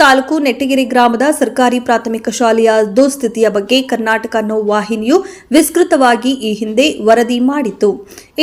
ತಾಲೂಕು ನೆಟ್ಟಿಗೆರೆ ಗ್ರಾಮದ ಸರ್ಕಾರಿ ಪ್ರಾಥಮಿಕ ಶಾಲೆಯ ದುಸ್ಥಿತಿಯ ಬಗ್ಗೆ ಕರ್ನಾಟಕ ನೋ ವಾಹಿನಿಯು ವಿಸ್ತೃತವಾಗಿ ಈ ಹಿಂದೆ ವರದಿ ಮಾಡಿತ್ತು.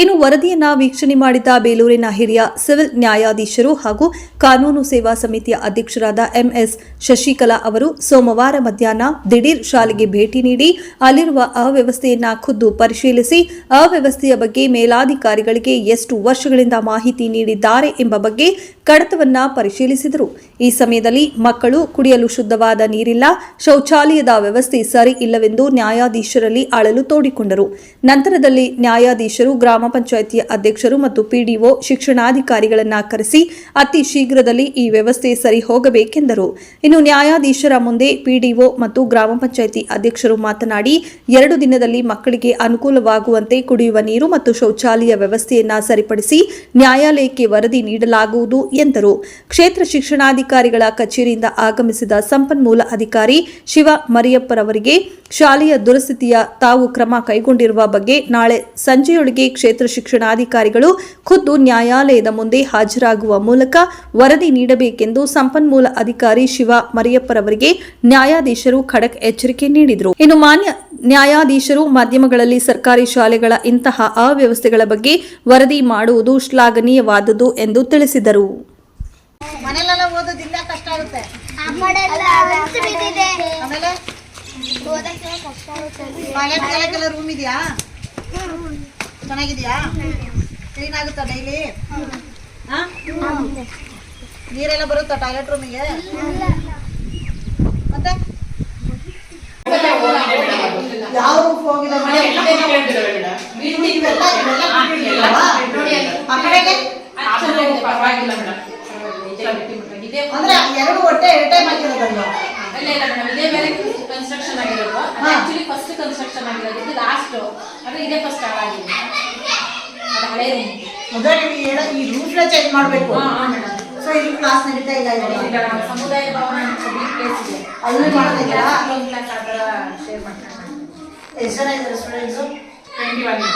ಇನ್ನು ವರದಿಯನ್ನ ವೀಕ್ಷಣೆ ಮಾಡಿದ ಬೇಲೂರಿನ ಹಿರಿಯ ಸಿವಿಲ್ ನ್ಯಾಯಾಧೀಶರು ಹಾಗೂ ಕಾನೂನು ಸೇವಾ ಸಮಿತಿಯ ಅಧ್ಯಕ್ಷರಾದ ಎಂಎಸ್ ಶಶಿಕಲಾ ಅವರು ಸೋಮವಾರ ಮಧ್ಯಾಹ್ನ ದಿಢೀರ್ ಶಾಲೆಗೆ ಭೇಟಿ ನೀಡಿ ಅಲ್ಲಿರುವ ಅವ್ಯವಸ್ಥೆಯನ್ನ ಖುದ್ದು ಪರಿಶೀಲಿಸಿ ಅವ್ಯವಸ್ಥೆಯ ಬಗ್ಗೆ ಮೇಲಾಧಿಕಾರಿಗಳಿಗೆ ಎಷ್ಟು ವರ್ಷಗಳಿಂದ ಮಾಹಿತಿ ನೀಡಿದ್ದಾರೆ ಎಂಬ ಬಗ್ಗೆ ಕಡತವನ್ನ ಪರಿಶೀಲಿಸಿದರು. ಈ ಸಮಯದಲ್ಲಿ ಮಕ್ಕಳು ಕುಡಿಯಲು ಶುದ್ಧವಾದ ನೀರಿಲ್ಲ, ಶೌಚಾಲಯದ ವ್ಯವಸ್ಥೆ ಸರಿ ಇಲ್ಲವೆಂದು ನ್ಯಾಯಾಧೀಶರಲ್ಲಿ ಅಳಲು ತೋಡಿಕೊಂಡರು. ನಂತರದಲ್ಲಿ ನ್ಯಾಯಾಧೀಶರು ಗ್ರಾಮ ಪಂಚಾಯಿತಿಯ ಅಧ್ಯಕ್ಷರು ಮತ್ತು ಪಿಡಿಒ ಶಿಕ್ಷಣಾಧಿಕಾರಿಗಳನ್ನ ಕರೆಸಿ ಅತಿ ಶೀಘ್ರದಲ್ಲಿ ಈ ವ್ಯವಸ್ಥೆ ಸರಿ ಹೋಗಬೇಕೆಂದರು. ಇನ್ನು ನ್ಯಾಯಾಧೀಶರ ಮುಂದೆ ಪಿಡಿಒ ಮತ್ತು ಗ್ರಾಮ ಪಂಚಾಯಿತಿ ಅಧ್ಯಕ್ಷರು ಮಾತನಾಡಿ 2 ದಿನದಲ್ಲಿ ಮಕ್ಕಳಿಗೆ ಅನುಕೂಲವಾಗುವಂತೆ ಕುಡಿಯುವ ನೀರು ಮತ್ತು ಶೌಚಾಲಯ ವ್ಯವಸ್ಥೆಯನ್ನ ಸರಿಪಡಿಸಿ ನ್ಯಾಯಾಲಯಕ್ಕೆ ವರದಿ ನೀಡಲಾಗುವುದು ಎಂದರು. ಕ್ಷೇತ್ರ ಶಿಕ್ಷಣಾಧಿಕಾರಿಗಳ ಕಚೇರಿಯಿಂದ ಆಗಮಿಸಿದ ಸಂಪನ್ಮೂಲ ಅಧಿಕಾರಿ ಶಿವ ಮರಿಯಪ್ಪರವರಿಗೆ ಶಾಲೆಯ ದುರಸ್ಥಿತಿಯ ತಾವು ಕ್ರಮ ಕೈಗೊಂಡಿರುವ ಬಗ್ಗೆ ನಾಳೆ ಸಂಜೆಯೊಳಗೆ ಕ್ಷೇತ್ರ ಶಿಕ್ಷಣಾಧಿಕಾರಿಗಳು ಖುದ್ದು ನ್ಯಾಯಾಲಯದ ಮುಂದೆ ಹಾಜರಾಗುವ ಮೂಲಕ ವರದಿ ನೀಡಬೇಕೆಂದು ಸಂಪನ್ಮೂಲ ಅಧಿಕಾರಿ ಶಿವ ಮರಿಯಪ್ಪರವರಿಗೆ ನ್ಯಾಯಾಧೀಶರು ಖಡಕ್ ಎಚ್ಚರಿಕೆ ನೀಡಿದರು. ಇನ್ನು ಮಾನ್ಯ ನ್ಯಾಯಾಧೀಶರು ಮಾಧ್ಯಮಗಳಲ್ಲಿ ಸರ್ಕಾರಿ ಶಾಲೆಗಳ ಇಂತಹ ಅವ್ಯವಸ್ಥೆಗಳ ಬಗ್ಗೆ ವರದಿ ಮಾಡುವುದು ಶ್ಲಾಘನೀಯವಾದುದು ಎಂದು ತಿಳಿಸಿದರು. ಮನೆಯಲ್ಲೆಲ್ಲ ಓದೋದಿಲ್ಲ, ಕಷ್ಟ ಆಗುತ್ತೆ. ಆಮೇಲೆ ರೂಮ್ ಇದೆಯಾ? ಚೆನ್ನಾಗಿದ್ಯಾ? ಕ್ಲೀನ್ ಆಗುತ್ತಾ ಡೈಲಿ? ನೀರೆಲ್ಲ ಬರುತ್ತಾ ಟಾಯ್ಲೆಟ್ ರೂಮಿಗೆ? ಮತ್ತೆ ಯಾವ ರೂಮ್ ಹೋಗಿದೆ? ಅಂದ್ರೆ 2 ಹೊಟ್ಟೆ ಟೈಮ್ ಆಗಿರೋದಲ್ವಾ? ಇದೇ ಬೇರೆ ಕನ್ಸ್ಟ್ರಕ್ಷನ್ ಆಗಿರೋದು. ಆಕ್ಚುಲಿ ಫಸ್ಟ್ ಕನ್ಸ್ಟ್ರಕ್ಷನ್ ಆಗಿರೋದು, ಇದು ಲಾಸ್ಟ್. ಅಂದ್ರೆ ಇದೇ ಫಸ್ಟ್ ಆಗಿದೆ. ಅದು ಹಳೆ ರೂಮ್. ಮೊದಲು ಈ ರೂಫ್ ನ ಚೇಂಜ್ ಮಾಡಬೇಕು. ಸೊ ಇಲ್ಲಿ ಕ್ಲಾಸ್ ನಡೀತಾ ಇಲ್ಲ. ಸಮುದಾಯ ಭವನ ಪಬ್ಲಿಕ್ ಪ್ಲೇಸ್ ಇದೆ, ಅಲ್ಲಿ ಮಾಡ್ತಾ ಇದ್ದೀರಾ? ಕ್ಲಾಸ್ ಆ ಥರ ಶೇರ್ ಮಾಡ್ತಾರೆ. ಎಷ್ಟು ಜನ ಇದ್ದಾರೆ ಸ್ಟೂಡೆಂಟ್ಸು? 21.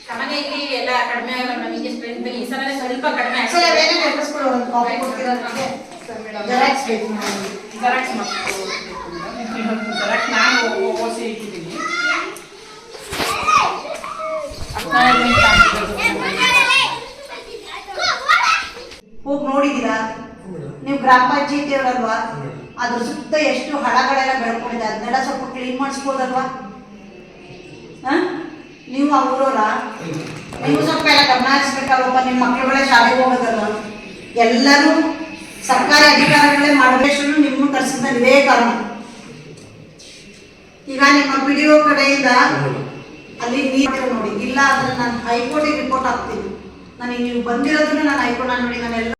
ಸಾಮಾನ್ಯ ಇಲ್ಲಿ ಎಲ್ಲ ಕಡಿಮೆ ಆಗಲ್ಲ. ನಮಗೆ ಸ್ಟ್ರೆಂತ್ ಈ ಸಲ ಸ್ವಲ್ಪ ಕಡಿಮೆ ಆಗಿದೆ. ಸರ್ ಏನೇನು ಅಡ್ರೆಸ್ಗಳು ಒಂದು ಕಾಪಿ ಕೊಡ್ತೀರಾ ನನಗೆ? ಜೆರಾಕ್ಸ್ ಬೇಕು. ಜೆರಾಕ್ಸ್ ಮಾಡ್ಬೇಕು. ಜೆರಾಕ್ಸ್ ನಾನು ಓಸಿ ಇಟ್ಟಿದ್ದೀನಿ. ಹೋಗಿ ನೋಡಿದ್ದೀರಾ? ನೀವು ಗ್ರಾಮ ಪಂಚಾಯತಿ ಅವರಲ್ವಾ? ಅದ್ರ ಸುತ್ತ ಎಷ್ಟು ಹಳಗಳೆಲ್ಲ ಬೆಳ್ಕೊಂಡಿದೆ, ಅದನ್ನೆಲ್ಲ ಸ್ವಲ್ಪ ಕ್ಲೀನ್ ಮಾಡಿಸ್ಬೋದಲ್ವಾ? ನೀವು ಆ ಊರವರ, ನೀವು ಸ್ವಲ್ಪ ಎಲ್ಲ ಗಮನ ಹರಿಸ್ಬೇಕಲ್ವಪ್ಪ. ನಿಮ್ಮ ಮಕ್ಕಳುಗಳೇ ಶಾಲೆಗೆ ಹೋಗೋದಲ್ವ? ಎಲ್ಲರೂ ಸರ್ಕಾರಿ ಅಧಿಕಾರಿಗಳೇ ಮಾಡಬೇಕು. ನಿಮ್ಮ ಕರ್ಸಿದ ಇದೇ ಕಾರಣ. ಈಗ ನಿಮ್ಮ ಪಿಡಿಒ ಕಡೆಯಿಂದ ಅಲ್ಲಿ ನೀರು ನೋಡಿ ಇಲ್ಲ ಅಂದ್ರೆ ನಾನು ಹೈಕೋರ್ಟಿಗೆ ರಿಪೋರ್ಟ್ ಹಾಕ್ತೀನಿ. ನನಗೆ ನೀವು ಬಂದಿರೋದನ್ನು ನಾನು ಹೈಕೋರ್ಟ್ ನೋಡಿ ನಾನೆಲ್ಲ